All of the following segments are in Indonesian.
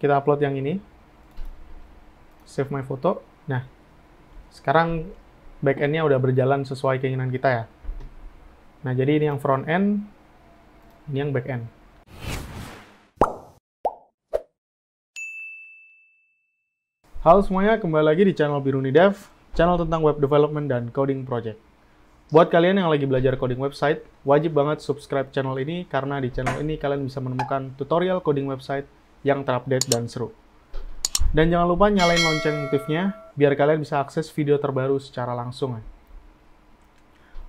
kita upload yang ini, save my photo. Nah, sekarang back-end-nya udah berjalan sesuai keinginan kita ya. Nah, jadi ini yang front end, ini yang back end. Halo semuanya, kembali lagi di channel Biruni Dev, channel tentang web development dan coding project. Buat kalian yang lagi belajar coding website, wajib banget subscribe channel ini karena di channel ini kalian bisa menemukan tutorial coding website yang terupdate dan seru. Dan jangan lupa nyalain lonceng notifnya biar kalian bisa akses video terbaru secara langsung.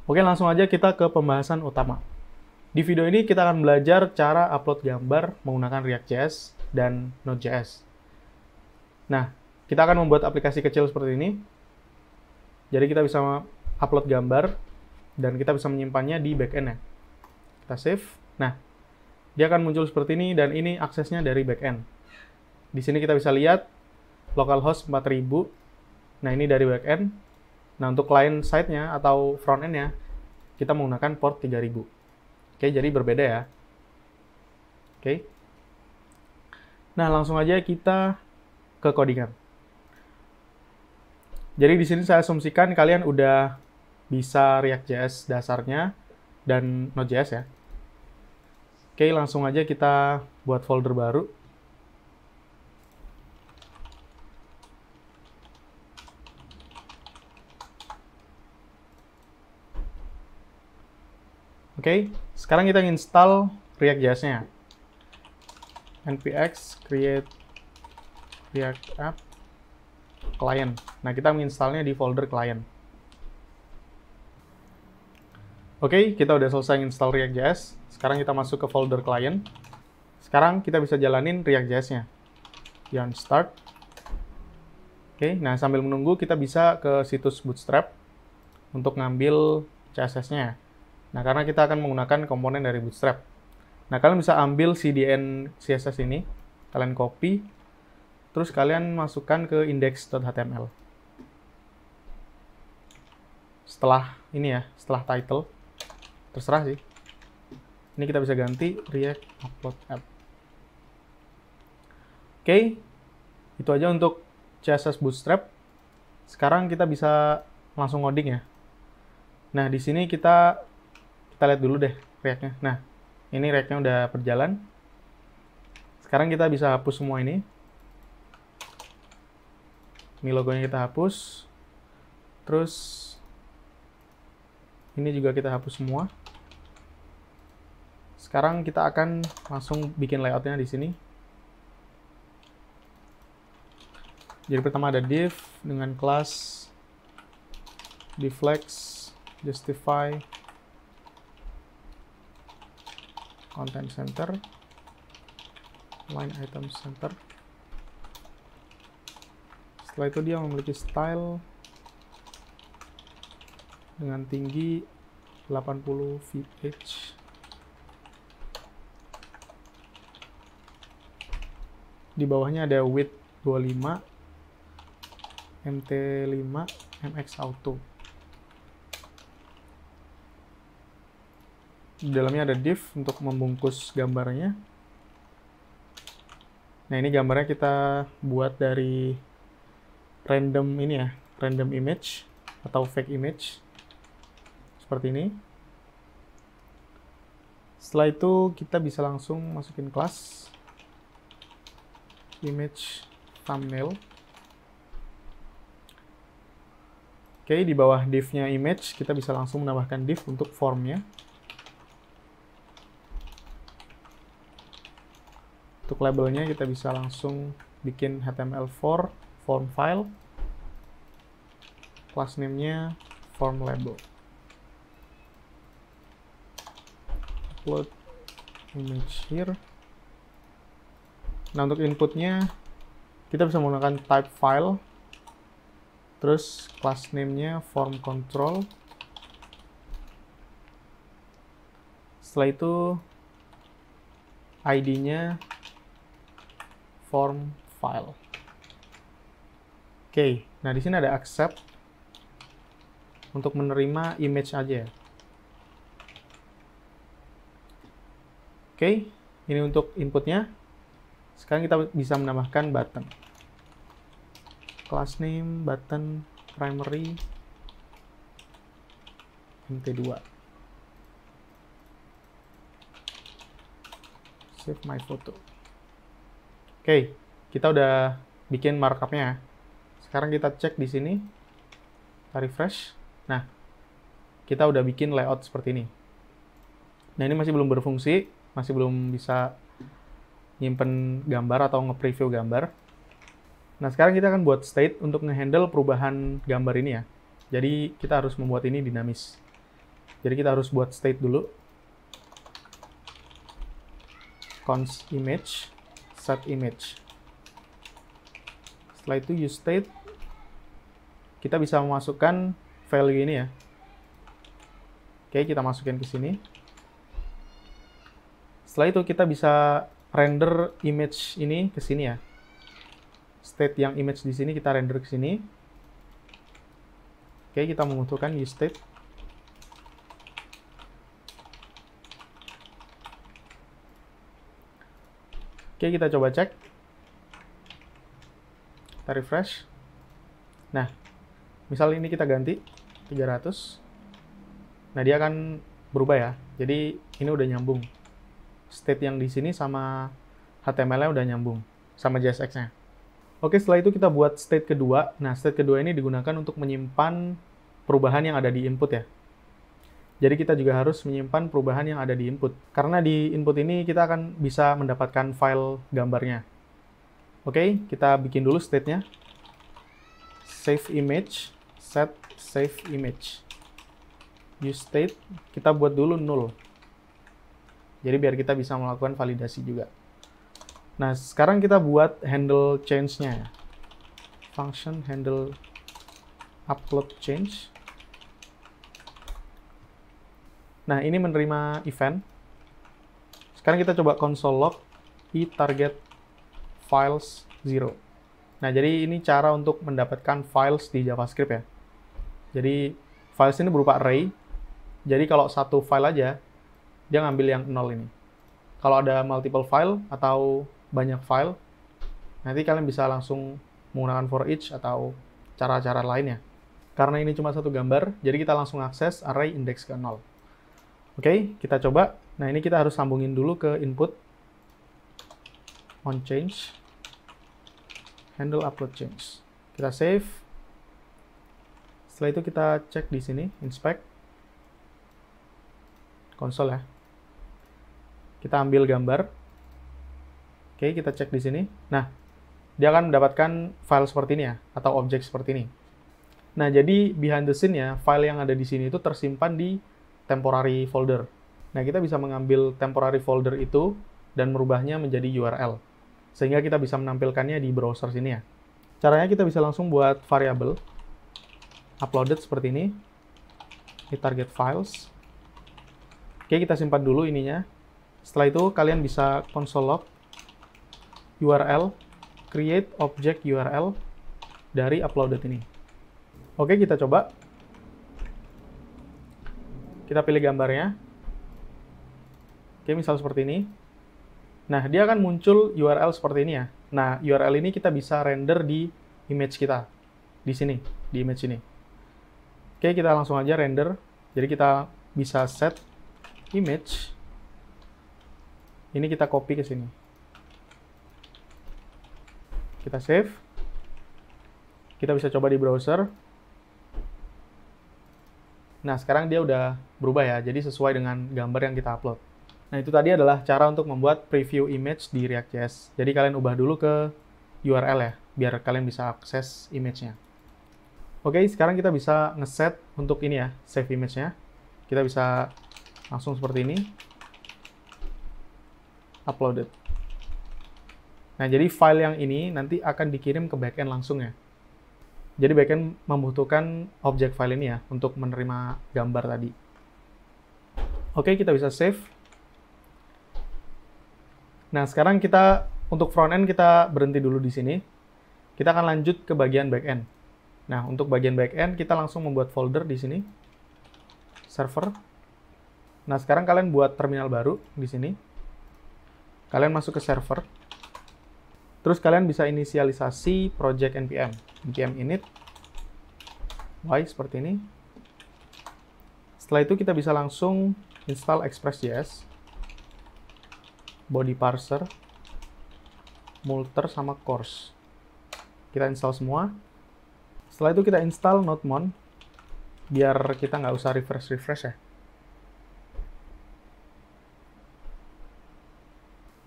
Oke, langsung aja kita ke pembahasan utama. Di video ini kita akan belajar cara upload gambar menggunakan React.js dan Node.js. Nah, kita akan membuat aplikasi kecil seperti ini. Jadi kita bisa upload gambar dan kita bisa menyimpannya di backend-nya. Kita save. Nah, dia akan muncul seperti ini dan ini aksesnya dari backend. Di sini kita bisa lihat localhost 4000. Nah, ini dari backend. Nah, untuk client side-nya atau front-end-nya, kita menggunakan port 3000. Oke, jadi berbeda ya. Oke. Nah, langsung aja kita ke codingan. Jadi di sini saya asumsikan kalian udah bisa React.js dasarnya dan Node.js ya. Oke, langsung aja kita buat folder baru. Oke, sekarang kita install React.js-nya. npx create react app client. Nah, kita menginstalnya di folder client. Oke, kita udah selesai install React.js. Sekarang kita masuk ke folder client. Sekarang kita bisa jalanin React.js-nya. Yarn start. Oke, nah sambil menunggu kita bisa ke situs Bootstrap untuk ngambil CSS-nya. Nah, karena kita akan menggunakan komponen dari Bootstrap. Nah, kalian bisa ambil CDN CSS ini, kalian copy, terus kalian masukkan ke index.html. Setelah ini ya, setelah title, terserah sih. Ini kita bisa ganti React Upload App. Oke, itu aja untuk CSS Bootstrap. Sekarang kita bisa langsung ngoding ya. Nah, di sini kita lihat dulu deh React-nya. Nah, ini React-nya udah berjalan. Sekarang kita bisa hapus semua ini. Ini logonya kita hapus. Terus ini juga kita hapus semua. Sekarang kita akan langsung bikin layout-nya di sini. Jadi pertama ada div dengan kelas deflex, justify, content center, line item center. Setelah itu dia memiliki style dengan tinggi 80 VH. Di bawahnya ada width 25, MT5, MX Auto. Di dalamnya ada div untuk membungkus gambarnya. Nah, ini gambarnya kita buat dari random ini ya, random image atau fake image. Seperti ini. Setelah itu kita bisa langsung masukin kelas image thumbnail. Oke, di bawah div-nya image kita bisa langsung menambahkan div untuk formnya. Untuk labelnya kita bisa langsung bikin HTML4 form file. Class name-nya form label. Upload image here. Nah, untuk inputnya kita bisa menggunakan type file. Terus class name-nya form control. Setelah itu ID-nya form file. Oke, nah di sini ada accept untuk menerima image aja. Oke, ini untuk inputnya. Sekarang kita bisa menambahkan button. Class name, button, primary, mt2. Save my photo. Oke, kita udah bikin markupnya. Sekarang kita cek di sini, kita refresh. Nah, kita udah bikin layout seperti ini. Nah, ini masih belum berfungsi, masih belum bisa nyimpen gambar atau nge-preview gambar. Nah, sekarang kita akan buat state untuk nge-handle perubahan gambar ini ya. Jadi, kita harus membuat ini dinamis. Jadi, kita harus buat state dulu. Const image, set image. Setelah itu use state, kita bisa memasukkan value ini ya. Oke, kita masukin ke sini. Setelah itu kita bisa render image ini ke sini ya. State yang image di sini kita render ke sini. Oke, kita membutuhkan use state. Oke, kita coba cek. Kita refresh. Nah, misal ini kita ganti 300. Nah, dia akan berubah ya. Jadi, ini udah nyambung. State yang di sini sama HTML-nya udah nyambung. Sama JSX-nya. Oke, setelah itu kita buat state kedua. Nah, state kedua ini digunakan untuk menyimpan perubahan yang ada di input ya. Jadi kita juga harus menyimpan perubahan yang ada di input. Karena di input ini kita akan bisa mendapatkan file gambarnya. Oke, kita bikin dulu state-nya. Save image, set save image. Use state, kita buat dulu null. Jadi biar kita bisa melakukan validasi juga. Nah, sekarang kita buat handle change-nya ya. Function handle upload change. Nah, ini menerima event. Sekarang kita coba console log i target files 0. Nah, jadi ini cara untuk mendapatkan files di JavaScript ya. Jadi, files ini berupa array. Jadi, kalau satu file aja, dia ngambil yang 0 ini. Kalau ada multiple file atau banyak file, nanti kalian bisa langsung menggunakan for each atau cara-cara lainnya. Karena ini cuma satu gambar, jadi kita langsung akses array index ke 0. Oke, kita coba. Nah, ini kita harus sambungin dulu ke input. On change. Handle upload change. Kita save. Setelah itu kita cek di sini, inspect. Console ya. Kita ambil gambar. Oke, kita cek di sini. Nah, dia akan mendapatkan file seperti ini ya, atau objek seperti ini. Nah, jadi behind the scene-nya, file yang ada di sini itu tersimpan di temporary folder. Nah, kita bisa mengambil temporary folder itu dan merubahnya menjadi URL. Sehingga kita bisa menampilkannya di browser sini ya. Caranya kita bisa langsung buat variabel uploaded seperti ini. Di target files. Oke, kita simpan dulu ininya. Setelah itu, kalian bisa console log URL, create object URL dari uploaded ini. Oke, kita coba. Kita pilih gambarnya. Oke, misal seperti ini. Nah, dia akan muncul URL seperti ini ya. Nah, URL ini kita bisa render di image kita. Di sini, di image ini. Oke, kita langsung aja render. Jadi kita bisa set image. Ini kita copy ke sini. Kita save. Kita bisa coba di browser. Nah, sekarang dia udah berubah ya, jadi sesuai dengan gambar yang kita upload. Nah, itu tadi adalah cara untuk membuat preview image di React.js. Jadi kalian ubah dulu ke URL ya, biar kalian bisa akses image-nya. Oke, sekarang kita bisa ngeset untuk ini ya, save image-nya. Kita bisa langsung seperti ini. Uploaded. Nah, jadi file yang ini nanti akan dikirim ke backend langsung ya. Jadi backend membutuhkan objek file ini ya, untuk menerima gambar tadi. Oke, kita bisa save. Nah, sekarang kita, untuk front-end kita berhenti dulu di sini. Kita akan lanjut ke bagian back-end. Nah, untuk bagian back-end, kita langsung membuat folder di sini. Server. Nah, sekarang kalian buat terminal baru di sini. Kalian masuk ke server. Terus kalian bisa inisialisasi project npm init y seperti ini. Setelah itu kita bisa langsung install Express.js, body parser, multer, sama course. Kita install semua. Setelah itu kita install nodemon, biar kita nggak usah refresh ya.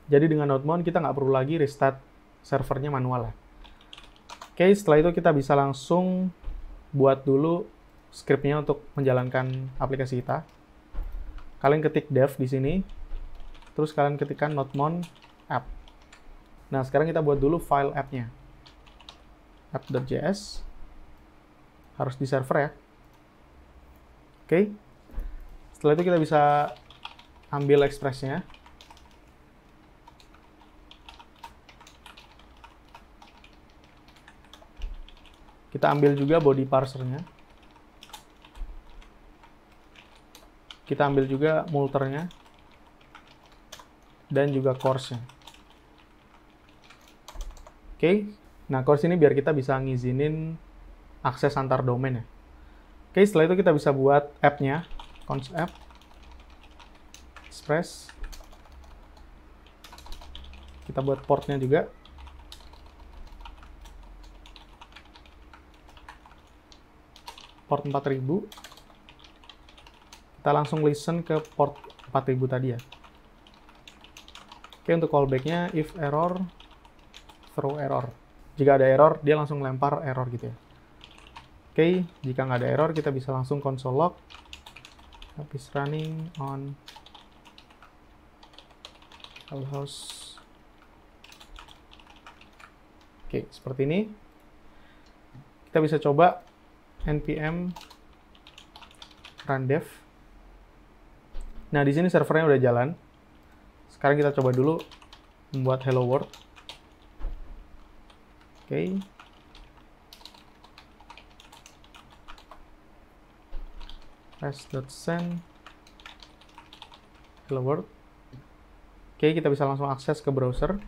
Jadi dengan nodemon kita nggak perlu lagi restart servernya manual ya. Oke, setelah itu kita bisa langsung buat dulu scriptnya untuk menjalankan aplikasi kita. Kalian ketik dev di sini, terus kalian ketikkan nodemon app. Nah, sekarang kita buat dulu file app-nya. app.js harus di server ya. Oke. Setelah itu kita bisa ambil express-nya. Kita ambil juga body parser-nya. Kita ambil juga multernya. Dan juga course-nya. Oke. Nah, course ini biar kita bisa ngizinin akses antar domain ya. Oke, setelah itu kita bisa buat app-nya. Const app. Express. Kita buat port-nya juga. Port 4000. Kita langsung listen ke port 4000 tadi ya. Oke, untuk callback-nya if error, throw error. Jika ada error, dia langsung lempar error gitu ya. Oke, jika nggak ada error, kita bisa langsung console log app is running on localhost. Oke, seperti ini. Kita bisa coba npm run dev. Nah, di sini servernya udah jalan. Sekarang kita coba dulu membuat hello world. Oke. Rest.send hello world. Oke, kita bisa langsung akses ke browser.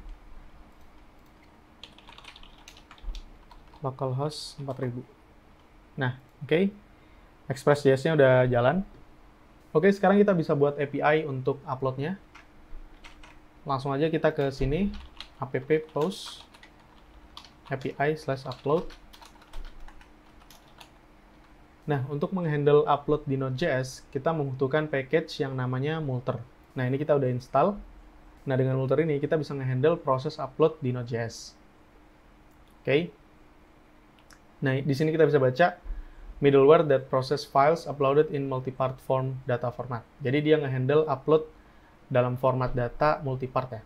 Localhost 4000. Nah, oke. Express.js-nya udah jalan. Oke, sekarang kita bisa buat API untuk upload-nya. Langsung aja kita ke sini, app post API/upload. Nah, untuk menghandle upload di Node.js, kita membutuhkan package yang namanya multer. Nah, ini kita udah install. Nah, dengan multer ini kita bisa ngehandle proses upload di Node.js. Oke. Nah, di sini kita bisa baca middleware that process files uploaded in multipart form data format. Jadi dia ngehandle upload dalam format data multipart ya.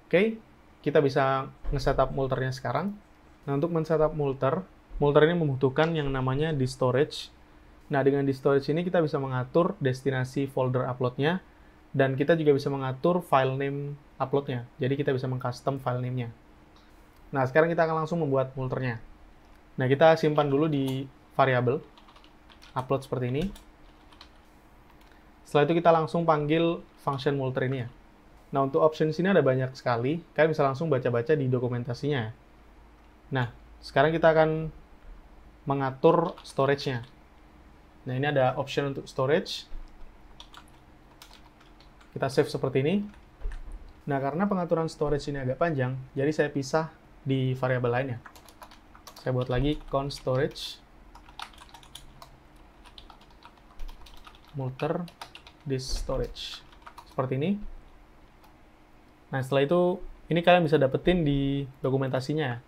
Oke, kita bisa nge-setup multernya sekarang. Nah, untuk men-setup multer ini membutuhkan yang namanya di-storage. Nah, dengan di-storage ini kita bisa mengatur destinasi folder upload-nya, dan kita juga bisa mengatur file name upload-nya. Jadi kita bisa meng-custom file name-nya. Nah, sekarang kita akan langsung membuat multernya. Nah, kita simpan dulu di variabel upload seperti ini. Setelah itu kita langsung panggil function multer ini ya. Nah, untuk option sini ada banyak sekali. Kalian bisa langsung baca-baca di dokumentasinya. Nah, sekarang kita akan mengatur storage-nya. Nah, ini ada option untuk storage. Kita save seperti ini. Nah, karena pengaturan storage ini agak panjang, jadi saya pisah di variabel lainnya. Saya buat lagi const storage multer disk storage. Seperti ini. Nah, setelah itu, ini kalian bisa dapetin di dokumentasinya.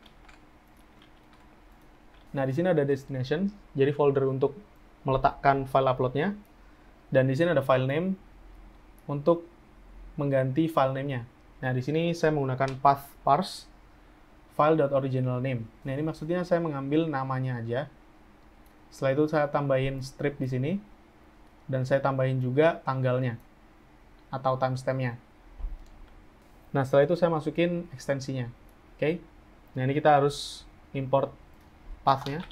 Nah, di sini ada destination, jadi folder untuk meletakkan file upload-nya. Dan di sini ada file name untuk mengganti file name-nya. Nah, di sini saya menggunakan path parse file.originalName. Nah, ini maksudnya saya mengambil namanya aja. Setelah itu saya tambahin strip di sini, dan saya tambahin juga tanggalnya atau timestamp-nya. Nah, setelah itu saya masukin ekstensinya. Oke. Nah, ini kita harus import path-nya.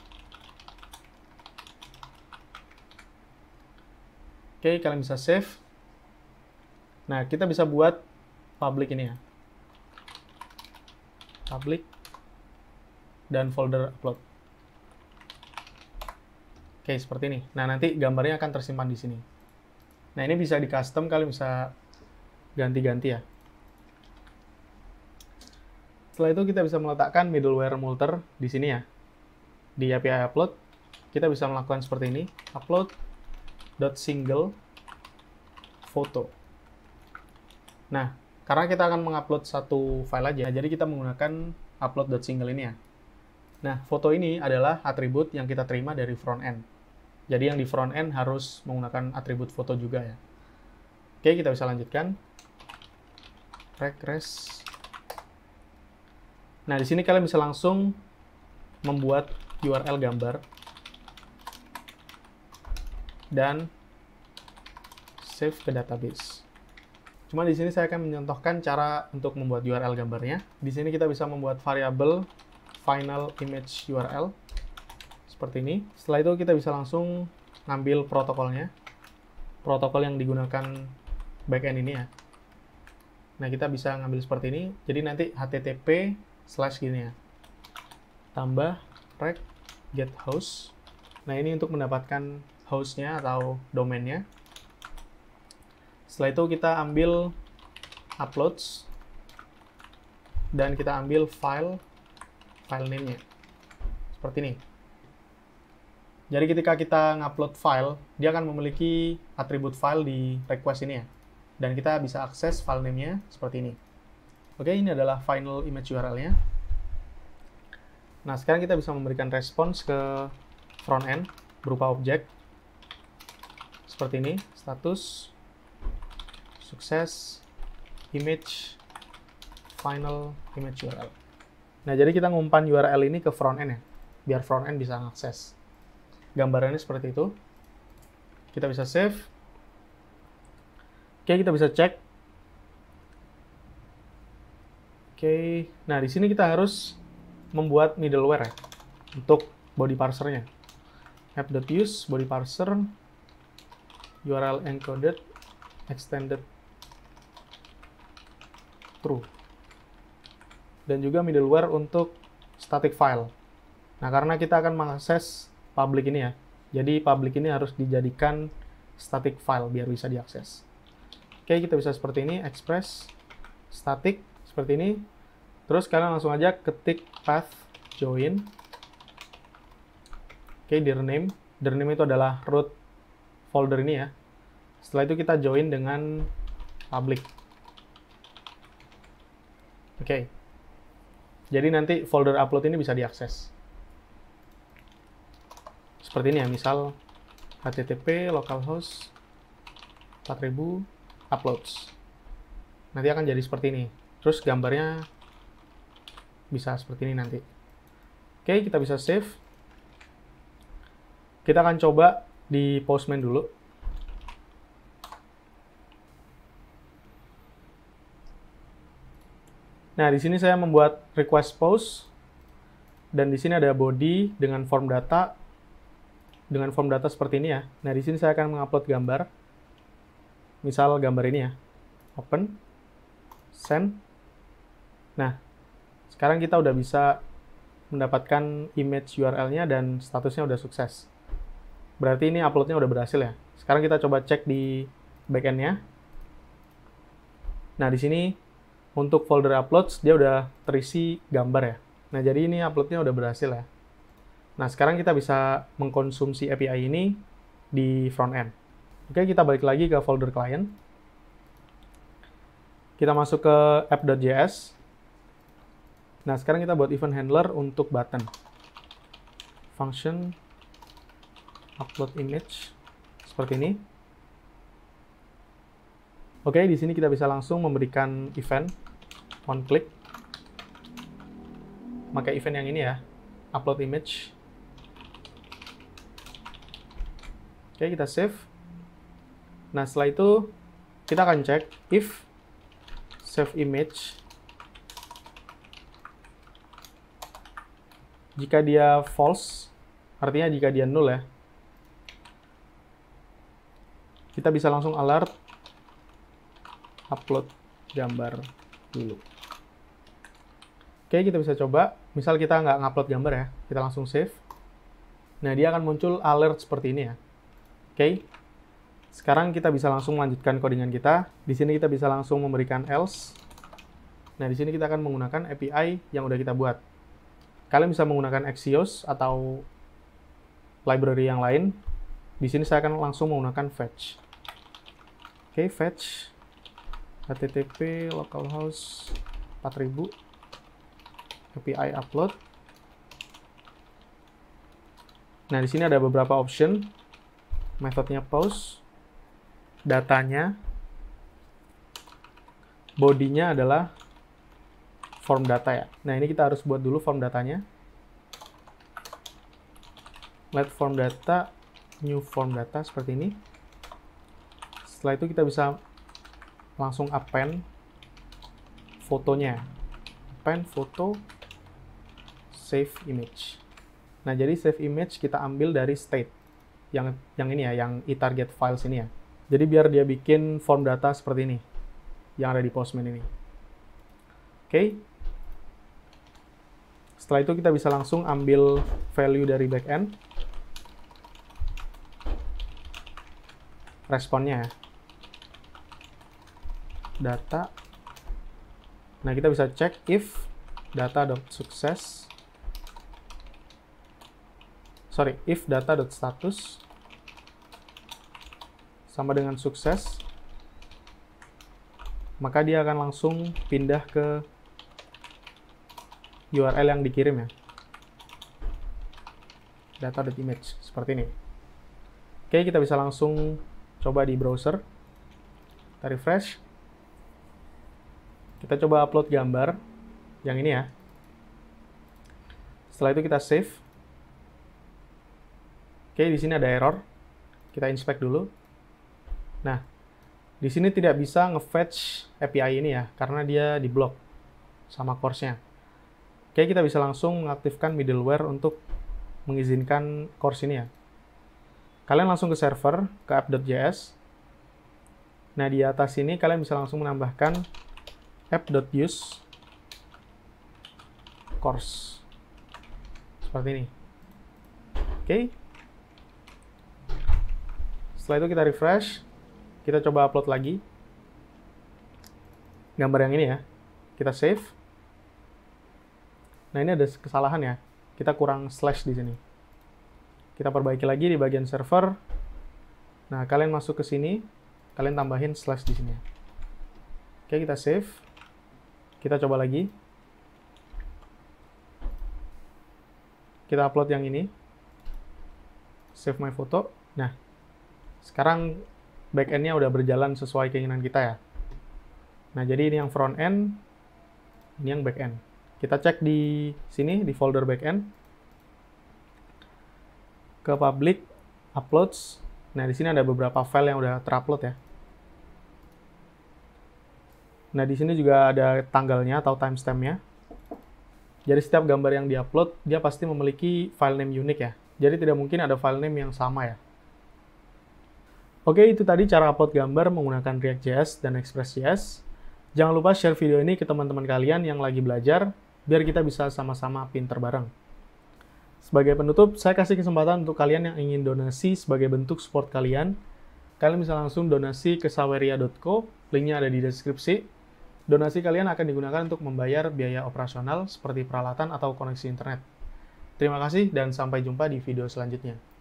Oke, kalian bisa save. Nah, kita bisa buat public ini ya. public, dan folder upload. Oke, seperti ini. Nah, nanti gambarnya akan tersimpan di sini. Nah, ini bisa di custom, kalian bisa ganti-ganti ya. Setelah itu kita bisa meletakkan middleware multer di sini ya. Di API upload, kita bisa melakukan seperti ini, upload.single photo. Nah, karena kita akan mengupload satu file aja, jadi kita menggunakan upload.single ini ya. Nah, foto ini adalah atribut yang kita terima dari front end. Jadi yang di front end harus menggunakan atribut foto juga ya. Oke, kita bisa lanjutkan. Regress. Nah, di sini kalian bisa langsung membuat URL gambar dan save ke database. Cuma di sini saya akan mencontohkan cara untuk membuat URL gambarnya. Di sini kita bisa membuat variabel final image URL seperti ini. Setelah itu kita bisa langsung ngambil protokolnya. Protokol yang digunakan backend ini ya. Nah, kita bisa ngambil seperti ini. Jadi nanti http / gini ya. Tambah rect get host. Nah, ini untuk mendapatkan hostnya atau domainnya. Setelah itu kita ambil uploads dan kita ambil file name-nya. Seperti ini. Jadi ketika kita ngupload file, dia akan memiliki atribut file di request ini ya. Dan kita bisa akses file name-nya seperti ini. Oke, ini adalah final image URL-nya. Nah, sekarang kita bisa memberikan respons ke front end berupa objek. Seperti ini, status, sukses, image, final image URL. Nah, jadi kita ngumpan URL ini ke front end ya, biar front end bisa mengakses. Gambarannya seperti itu. Kita bisa save. Oke, kita bisa cek. Oke, nah di sini kita harus membuat middleware ya, untuk body parsernya. app.use body parser URL encoded extended true. Dan juga middleware untuk static file. Nah, karena kita akan mengakses public ini ya. Jadi public ini harus dijadikan static file biar bisa diakses. Oke, kita bisa seperti ini, express static seperti ini. Terus kalian langsung aja ketik path join. Oke, dir name. Dir name itu adalah root folder ini ya. Setelah itu kita join dengan public. Oke. Jadi nanti folder upload ini bisa diakses. Seperti ini ya, misal http localhost 4000 uploads. Nanti akan jadi seperti ini. Terus gambarnya bisa seperti ini nanti. Oke, kita bisa save. Kita akan coba di Postman dulu. Nah, di sini saya membuat request post dan di sini ada body dengan form data seperti ini ya. Nah, di sini saya akan mengupload gambar. Misal gambar ini ya. Open, send. Nah, sekarang kita udah bisa mendapatkan image URL-nya dan statusnya udah sukses. Berarti ini upload-nya udah berhasil ya. Sekarang kita coba cek di backend-nya. Nah, di sini untuk folder uploads dia udah terisi gambar ya. Nah, jadi ini upload-nya udah berhasil ya. Nah, sekarang kita bisa mengkonsumsi API ini di front end. Oke, kita balik lagi ke folder client. Kita masuk ke app.js. Nah, sekarang kita buat event handler untuk button. Function upload image seperti ini. Oke, di sini kita bisa langsung memberikan event one click. Pakai event yang ini ya, upload image. Oke, kita save. Nah, setelah itu kita akan cek if save image. Jika dia false, artinya jika dia null ya, kita bisa langsung alert upload gambar dulu. Oke, kita bisa coba. Misal kita nggak ngupload gambar ya, kita langsung save. Nah, dia akan muncul alert seperti ini ya. Oke, sekarang kita bisa langsung melanjutkan codingan kita. Di sini kita bisa langsung memberikan else. Nah, di sini kita akan menggunakan API yang udah kita buat. Kalian bisa menggunakan Axios atau library yang lain. Di sini saya akan langsung menggunakan fetch. Oke, fetch http localhost 4000 API upload. Nah, di sini ada beberapa option. Metodenya post, datanya, bodinya adalah form data ya. Nah, ini kita harus buat dulu form datanya. Let form data, new form data seperti ini. Setelah itu kita bisa langsung append fotonya. Append foto, save image. Nah, jadi save image kita ambil dari state. Yang ini ya, yang e-target files ini ya. Jadi biar dia bikin form data seperti ini. Yang ada di Postman ini. Oke. Setelah itu kita bisa langsung ambil value dari backend. Responnya ya. Data. Nah, kita bisa cek if data.success. If data.status sama dengan sukses, maka dia akan langsung pindah ke URL yang dikirim ya. Data.image, seperti ini. Oke, kita bisa langsung coba di browser. Kita refresh. Kita coba upload gambar yang ini ya. Setelah itu kita save. Oke, di sini ada error. Kita inspect dulu. Nah, di sini tidak bisa nge-fetch API ini ya, karena dia diblok sama course-nya. Oke, kita bisa langsung mengaktifkan middleware untuk mengizinkan course ini ya. Kalian langsung ke server, ke app.js. Nah, di atas sini kalian bisa langsung menambahkan app.use course. Seperti ini. Oke. Setelah itu kita refresh, kita coba upload lagi gambar yang ini ya. Kita save. Nah, ini ada kesalahan ya. Kita kurang slash di sini. Kita perbaiki lagi di bagian server. Nah, kalian masuk ke sini, kalian tambahin slash di sini. Oke, kita save. Kita coba lagi. Kita upload yang ini. Save my photo. Nah, sekarang back-end-nya udah berjalan sesuai keinginan kita ya. Nah, jadi ini yang front end, ini yang back end. Kita cek di sini, di folder back end. Ke public, uploads. Nah, di sini ada beberapa file yang udah terupload ya. Nah, di sini juga ada tanggalnya atau timestamp-nya. Jadi setiap gambar yang diupload, dia pasti memiliki file name unik ya. Jadi tidak mungkin ada file name yang sama ya. Oke, itu tadi cara upload gambar menggunakan React.js dan Express.js. Jangan lupa share video ini ke teman-teman kalian yang lagi belajar, biar kita bisa sama-sama pinter bareng. Sebagai penutup, saya kasih kesempatan untuk kalian yang ingin donasi sebagai bentuk support kalian. Kalian bisa langsung donasi ke saweria.co, linknya ada di deskripsi. Donasi kalian akan digunakan untuk membayar biaya operasional seperti peralatan atau koneksi internet. Terima kasih dan sampai jumpa di video selanjutnya.